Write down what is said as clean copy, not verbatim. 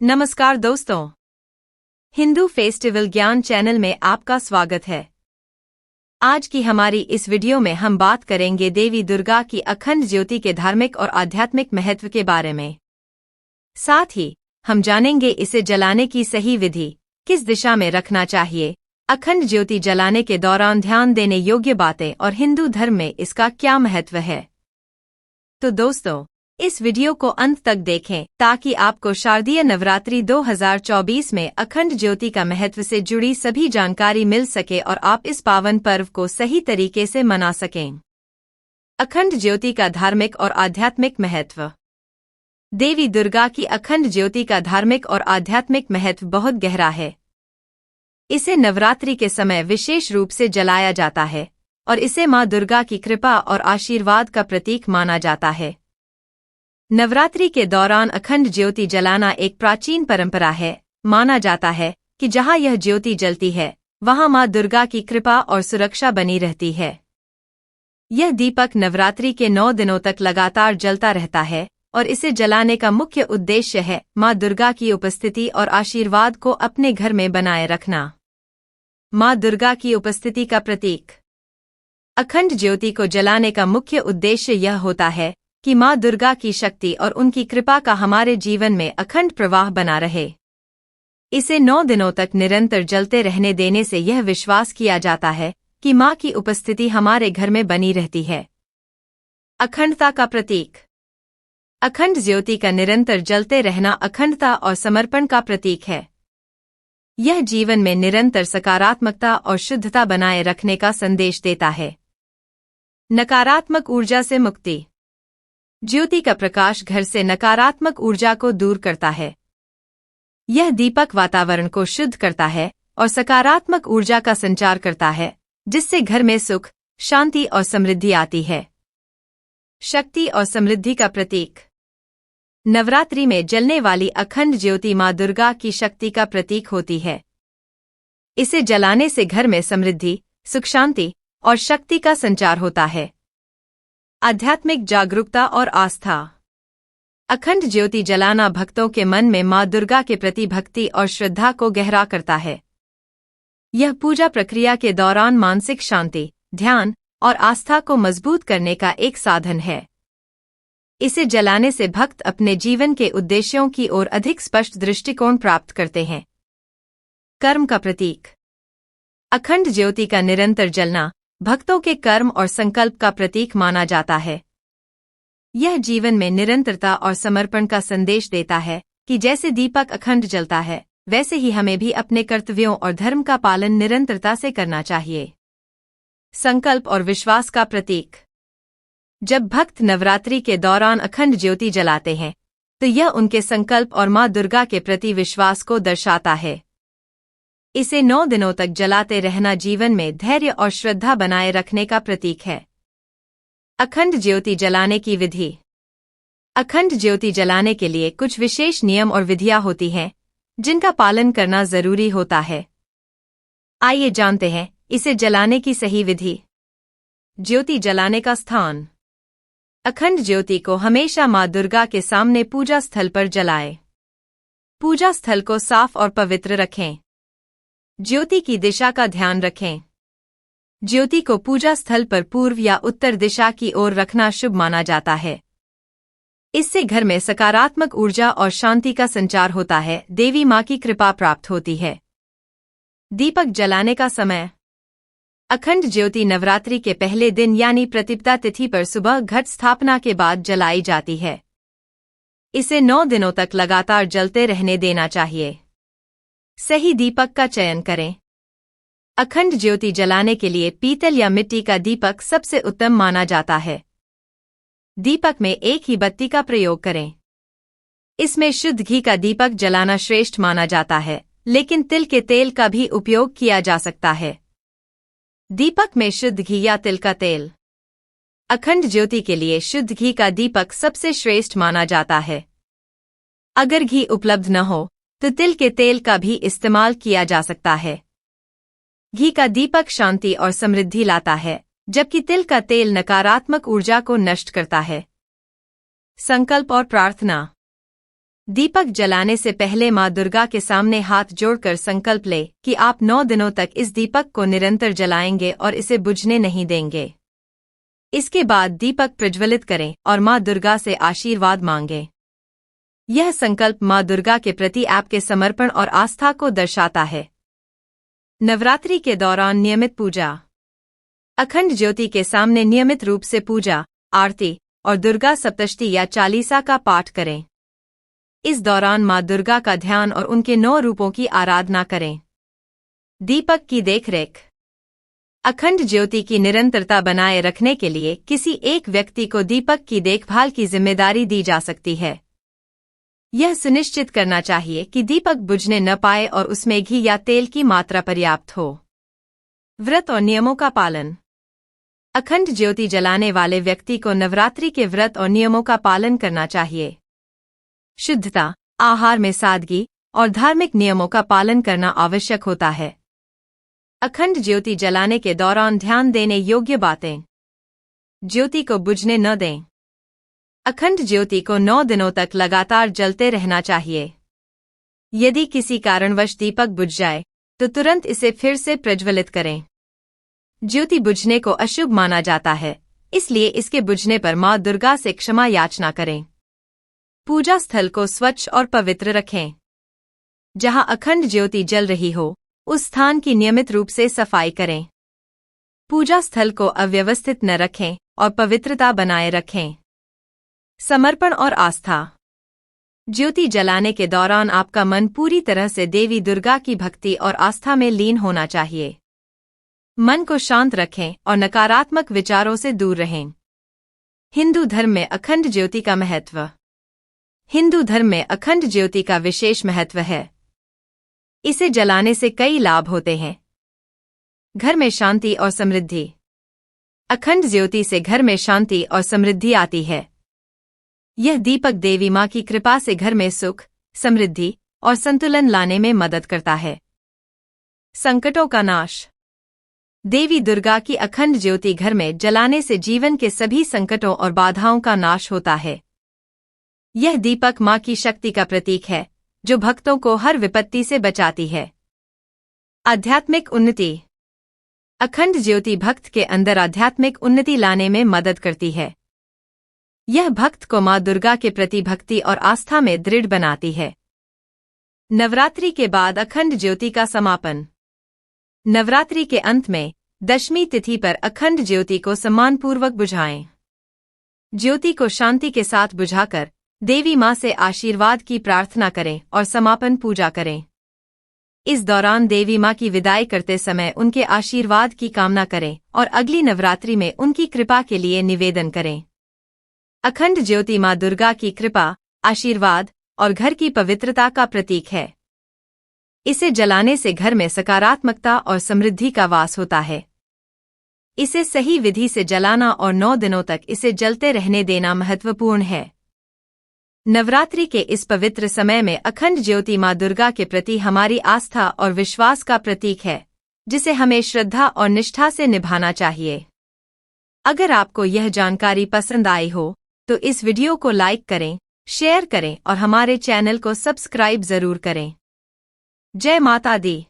नमस्कार दोस्तों, हिंदू फेस्टिवल ज्ञान चैनल में आपका स्वागत है। आज की हमारी इस वीडियो में हम बात करेंगे देवी दुर्गा की अखंड ज्योति के धार्मिक और आध्यात्मिक महत्व के बारे में। साथ ही हम जानेंगे इसे जलाने की सही विधि, किस दिशा में रखना चाहिए, अखंड ज्योति जलाने के दौरान ध्यान देने योग्य बातें और हिंदू धर्म में इसका क्या महत्व है। तो दोस्तों, इस वीडियो को अंत तक देखें ताकि आपको शारदीय नवरात्रि 2024 में अखंड ज्योति का महत्व से जुड़ी सभी जानकारी मिल सके और आप इस पावन पर्व को सही तरीके से मना सकें। अखंड ज्योति का धार्मिक और आध्यात्मिक महत्व। देवी दुर्गा की अखंड ज्योति का धार्मिक और आध्यात्मिक महत्व बहुत गहरा है। इसे नवरात्रि के समय विशेष रूप से जलाया जाता है और इसे मां दुर्गा की कृपा और आशीर्वाद का प्रतीक माना जाता है। नवरात्रि के दौरान अखंड ज्योति जलाना एक प्राचीन परंपरा है। माना जाता है कि जहां यह ज्योति जलती है वहां मां दुर्गा की कृपा और सुरक्षा बनी रहती है। यह दीपक नवरात्रि के 9 दिनों तक लगातार जलता रहता है और इसे जलाने का मुख्य उद्देश्य है मां दुर्गा की उपस्थिति और आशीर्वाद को अपने घर में बनाए रखना। मां दुर्गा की उपस्थिति का प्रतीक। अखंड ज्योति को जलाने का मुख्य उद्देश्य यह होता है कि मां दुर्गा की शक्ति और उनकी कृपा का हमारे जीवन में अखंड प्रवाह बना रहे। इसे 9 दिनों तक निरंतर जलते रहने देने से यह विश्वास किया जाता है कि मां की उपस्थिति हमारे घर में बनी रहती है। अखंडता का प्रतीक। अखंड ज्योति का निरंतर जलते रहना अखंडता और समर्पण का प्रतीक है। यह जीवन में निरंतर सकारात्मकता और शुद्धता बनाए रखने का संदेश देता है। नकारात्मक ऊर्जा से मुक्ति। ज्योति का प्रकाश घर से नकारात्मक ऊर्जा को दूर करता है। यह दीपक वातावरण को शुद्ध करता है और सकारात्मक ऊर्जा का संचार करता है, जिससे घर में सुख, शांति और समृद्धि आती है। शक्ति और समृद्धि का प्रतीक। नवरात्रि में जलने वाली अखंड ज्योति मां दुर्गा की शक्ति का प्रतीक होती है। इसे जलाने से घर में समृद्धि, सुख, शांति और शक्ति का संचार होता है। आध्यात्मिक जागरूकता और आस्था। अखंड ज्योति जलाना भक्तों के मन में मां दुर्गा के प्रति भक्ति और श्रद्धा को गहरा करता है। यह पूजा प्रक्रिया के दौरान मानसिक शांति, ध्यान और आस्था को मजबूत करने का एक साधन है। इसे जलाने से भक्त अपने जीवन के उद्देश्यों की ओर अधिक स्पष्ट दृष्टिकोण प्राप्त करते हैं। कर्म का प्रतीक। अखंड ज्योति का निरंतर जलना भक्तों के कर्म और संकल्प का प्रतीक माना जाता है। यह जीवन में निरंतरता और समर्पण का संदेश देता है कि जैसे दीपक अखंड जलता है, वैसे ही हमें भी अपने कर्तव्यों और धर्म का पालन निरंतरता से करना चाहिए। संकल्प और विश्वास का प्रतीक। जब भक्त नवरात्रि के दौरान अखंड ज्योति जलाते हैं, तो यह उनके संकल्प और मां दुर्गा के प्रति विश्वास को दर्शाता है। इसे 9 दिनों तक जलाते रहना जीवन में धैर्य और श्रद्धा बनाए रखने का प्रतीक है। अखंड ज्योति जलाने की विधि। अखंड ज्योति जलाने के लिए कुछ विशेष नियम और विधियां होती हैं, जिनका पालन करना जरूरी होता है। आइए जानते हैं इसे जलाने की सही विधि। ज्योति जलाने का स्थान। अखंड ज्योति को हमेशा मां दुर्गा के सामने पूजा स्थल पर जलाएं। पूजा स्थल को साफ और पवित्र रखें। ज्योति की दिशा का ध्यान रखें। ज्योति को पूजा स्थल पर पूर्व या उत्तर दिशा की ओर रखना शुभ माना जाता है। इससे घर में सकारात्मक ऊर्जा और शांति का संचार होता है, देवी मां की कृपा प्राप्त होती है। दीपक जलाने का समय। अखंड ज्योति नवरात्रि के पहले दिन यानी प्रतिपदा तिथि पर सुबह घट स्थापना के बाद जलाई जाती है। इसे 9 दिनों तक लगातार जलते रहने देना चाहिए। सही दीपक का चयन करें। अखंड ज्योति जलाने के लिए पीतल या मिट्टी का दीपक सबसे उत्तम माना जाता है। दीपक में एक ही बत्ती का प्रयोग करें। इसमें शुद्ध घी का दीपक जलाना श्रेष्ठ माना जाता है, लेकिन तिल के तेल का भी उपयोग किया जा सकता है। दीपक में शुद्ध घी या तिल का तेल। अखंड ज्योति के लिए शुद्ध घी का दीपक सबसे श्रेष्ठ माना जाता है। अगर घी उपलब्ध न हो तो तिल के तेल का भी इस्तेमाल किया जा सकता है। घी का दीपक शांति और समृद्धि लाता है, जबकि तिल का तेल नकारात्मक ऊर्जा को नष्ट करता है। संकल्प और प्रार्थना। दीपक जलाने से पहले माँ दुर्गा के सामने हाथ जोड़कर संकल्प ले कि आप 9 दिनों तक इस दीपक को निरंतर जलाएंगे और इसे बुझने नहीं देंगे। इसके बाद दीपक प्रज्वलित करें और माँ दुर्गा से आशीर्वाद मांगें। यह संकल्प माँ दुर्गा के प्रति आपके समर्पण और आस्था को दर्शाता है। नवरात्रि के दौरान नियमित पूजा। अखंड ज्योति के सामने नियमित रूप से पूजा, आरती और दुर्गा सप्तशती या चालीसा का पाठ करें। इस दौरान माँ दुर्गा का ध्यान और उनके 9 रूपों की आराधना करें। दीपक की देखरेख। अखंड ज्योति की निरंतरता बनाए रखने के लिए किसी एक व्यक्ति को दीपक की देखभाल की जिम्मेदारी दी जा सकती है। यह सुनिश्चित करना चाहिए कि दीपक बुझने न पाए और उसमें घी या तेल की मात्रा पर्याप्त हो। व्रत और नियमों का पालन। अखंड ज्योति जलाने वाले व्यक्ति को नवरात्रि के व्रत और नियमों का पालन करना चाहिए। शुद्धता, आहार में सादगी और धार्मिक नियमों का पालन करना आवश्यक होता है। अखंड ज्योति जलाने के दौरान ध्यान देने योग्य बातें। ज्योति को बुझने न दें। अखंड ज्योति को 9 दिनों तक लगातार जलते रहना चाहिए। यदि किसी कारणवश दीपक बुझ जाए तो तुरंत इसे फिर से प्रज्वलित करें। ज्योति बुझने को अशुभ माना जाता है, इसलिए इसके बुझने पर माँ दुर्गा से क्षमा याचना करें। पूजा स्थल को स्वच्छ और पवित्र रखें। जहां अखंड ज्योति जल रही हो, उस स्थान की नियमित रूप से सफाई करें। पूजा स्थल को अव्यवस्थित न रखें और पवित्रता बनाए रखें। समर्पण और आस्था। ज्योति जलाने के दौरान आपका मन पूरी तरह से देवी दुर्गा की भक्ति और आस्था में लीन होना चाहिए। मन को शांत रखें और नकारात्मक विचारों से दूर रहें। हिंदू धर्म में अखंड ज्योति का महत्व। हिंदू धर्म में अखंड ज्योति का विशेष महत्व है। इसे जलाने से कई लाभ होते हैं। घर में शांति और समृद्धि। अखंड ज्योति से घर में शांति और समृद्धि आती है। यह दीपक देवी माँ की कृपा से घर में सुख, समृद्धि और संतुलन लाने में मदद करता है। संकटों का नाश। देवी दुर्गा की अखंड ज्योति घर में जलाने से जीवन के सभी संकटों और बाधाओं का नाश होता है। यह दीपक माँ की शक्ति का प्रतीक है, जो भक्तों को हर विपत्ति से बचाती है। आध्यात्मिक उन्नति। अखंड ज्योति भक्त के अंदर आध्यात्मिक उन्नति लाने में मदद करती है। यह भक्त को माँ दुर्गा के प्रति भक्ति और आस्था में दृढ़ बनाती है। नवरात्रि के बाद अखंड ज्योति का समापन। नवरात्रि के अंत में दशमी तिथि पर अखंड ज्योति को सम्मानपूर्वक बुझाएं। ज्योति को शांति के साथ बुझाकर देवी माँ से आशीर्वाद की प्रार्थना करें और समापन पूजा करें। इस दौरान देवी माँ की विदाई करते समय उनके आशीर्वाद की कामना करें और अगली नवरात्रि में उनकी कृपा के लिए निवेदन करें। अखंड ज्योति माँ दुर्गा की कृपा, आशीर्वाद और घर की पवित्रता का प्रतीक है। इसे जलाने से घर में सकारात्मकता और समृद्धि का वास होता है। इसे सही विधि से जलाना और 9 दिनों तक इसे जलते रहने देना महत्वपूर्ण है। नवरात्रि के इस पवित्र समय में अखंड ज्योति माँ दुर्गा के प्रति हमारी आस्था और विश्वास का प्रतीक है, जिसे हमें श्रद्धा और निष्ठा से निभाना चाहिए। अगर आपको यह जानकारी पसंद आई हो तो इस वीडियो को लाइक करें, शेयर करें और हमारे चैनल को सब्सक्राइब जरूर करें। जय माता दी।